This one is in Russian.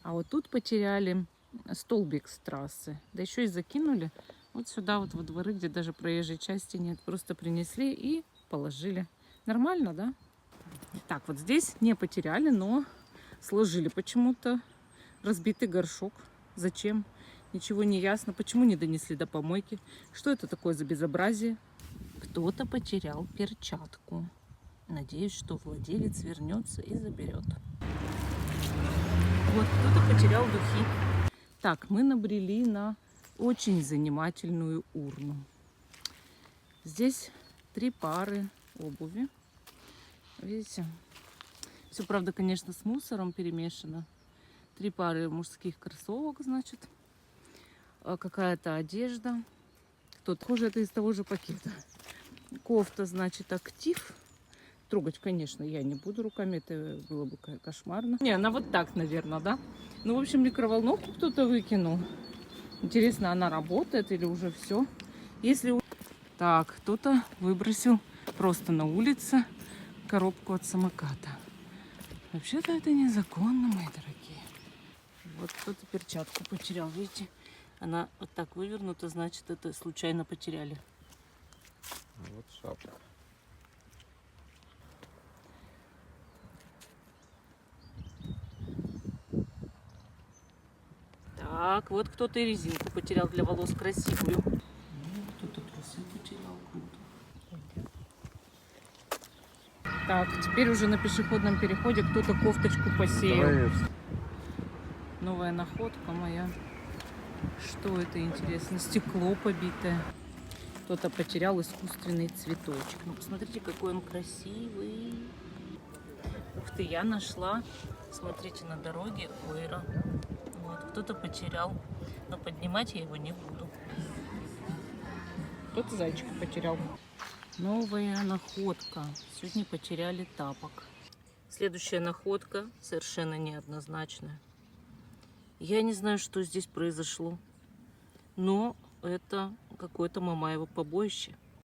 А вот тут потеряли столбик с трассы. Да еще и закинули вот сюда, вот во дворы, где даже проезжей части нет. Просто принесли и положили. Нормально, да? Так, вот здесь не потеряли, но сложили почему-то разбитый горшок. Зачем? Ничего не ясно. Почему не донесли до помойки? Что это такое за безобразие? Кто-то потерял перчатку. Надеюсь, что владелец вернется и заберет. Вот, кто-то потерял духи. Так, мы набрели на очень занимательную урну. Здесь 3 пары обуви. Видите? Все, правда, конечно, с мусором перемешано. 3 пары мужских кроссовок, значит. Какая-то одежда. Кто-то, похоже, это из того же пакета. Кофта, значит, актив. Трогать, конечно, я не буду руками, это было бы кошмарно. Не, она вот так, наверное, да? Ну, в общем, микроволновку кто-то выкинул. Интересно, она работает или уже все? Если... Так, кто-то выбросил просто на улице коробку от самоката. Вообще-то это незаконно, мои дорогие. Вот кто-то перчатку потерял, видите? Она вот так вывернута, значит, это случайно потеряли. Вот шапка. Так, вот кто-то и резинку потерял для волос красивую. Кто-то трусы потерял, круто. Так, теперь уже на пешеходном переходе кто-то кофточку посеял. Новая находка моя. Что это, интересно? Стекло побитое. Кто-то потерял искусственный цветочек. Ну, посмотрите, какой он красивый. Ух ты, я нашла. Смотрите, на дороге ойра. Вот, кто-то потерял. Но поднимать я его не буду. Кто-то зайчика потерял. Новая находка. Сегодня потеряли тапок. Следующая находка совершенно неоднозначная. Я не знаю, что здесь произошло, но это какое-то Мамаево побоище.